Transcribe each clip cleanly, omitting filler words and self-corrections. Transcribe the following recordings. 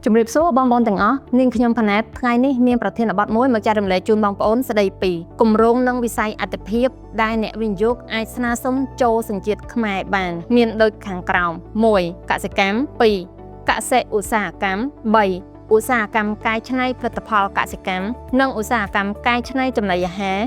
ជំរាបសួរបងប្អូនទាំងអស់នាងខ្ញុំផាណែតថ្ងៃនេះមានប្រធានបទមួយមកចែករំលែកជូនបងប្អូនស្ដីពីគម្រោងនិងវិស័យអតិភិបដែលអ្នកវិនិយោគអាចស្នើសុំចូលសញ្ជាតិខ្មែរបានមានដូចខាងក្រោម 1. កសិកម្ម 2. កសិឧស្សាហកម្ម 3. ឧស្សាហកម្មកែច្នៃផលិតផលកសិកម្មនិងឧស្សាហកម្មកែច្នៃចំណីអាហារ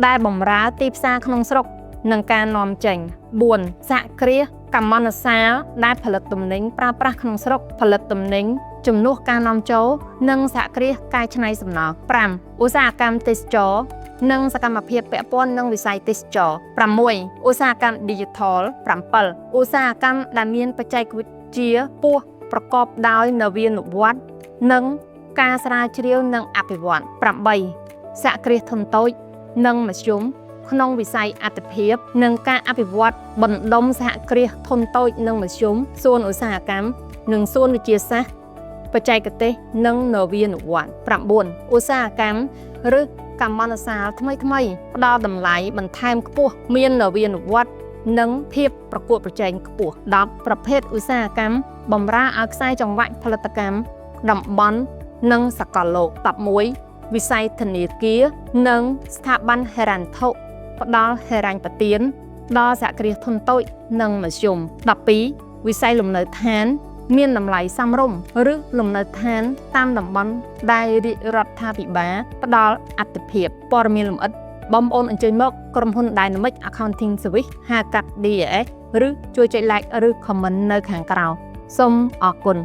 ដែលបម្រើទីផ្សារក្នុងស្រុកនិងការនាំចេញ 4. សហគ្រាសកម្មនសាលដែលផលិតទំនិញប្រើប្រាស់ក្នុងស្រុកផលិតទំនិញជំនួសការនាំចូលនិងសហគ្រាសកែច្នៃសំណល់ 5. ឧស្សាហកម្មទេសចរណ៍និងសកម្មភាពពាក់ព័ន្ធនឹងវិស័យទេសចរណ៍ 6. ឧស្សាហកម្ម Digital 7. ឧស្សាហកម្មដែលមានបច្ចេកវិទ្យាខ្ពស់ប្រកបដោយនវានុវត្តន៍និងការស្រាវជ្រាវនិងអភិវឌ្ឍន៍ 8. សហគ្រាសធុនតូចនិងមធ្យមក្នុងវិស័យអតិភិបនិងការអភិវឌ្ឍបណ្ដុំសហគ្រាសធុនតូចនិងមធ្យមសួនឧស្សាហកម្មនិងសួនវិទ្យាសាស្ត្របច្ចេកទេសនិងនវានុវត្តន៍ 9. ឧស្សាហកម្មឬកម្មនសាលថ្មីៗផ្ដល់តម្លៃបន្ថែមខ្ពស់មាននវានុវត្តន៍និងភាពប្រកួតប្រជែងខ្ពស់ 10. ប្រភេទឧស្សាហកម្មបម្រើឲ្យខ្សែចង្វាក់ផលិតកម្មតំបន់និងសកលលោក 11. វិស័យធនាគារនិងស្ថាប័នហិរញ្ញវត្ថុផ្ដល់ហិរញ្ញប្បទានដល់សហគ្រាសធុនតូចនិងមធ្យម 12. វិស័យលំនៅឋានមានតម្លៃសមរម្យឬលំនៅឋានតាមតំបន់ដែលរាជរដ្ឋាភិបាលផ្ដល់អាទិភាពព័ត៌មានលម្អិតបងប្អូនអញ្ជើញមកក្រុមហ៊ុន Dynamic Accounting Service ហៅកាត់ DAS ឬជួយចុច like ឬ comment នៅខាងក្រោមសូមអរគុណ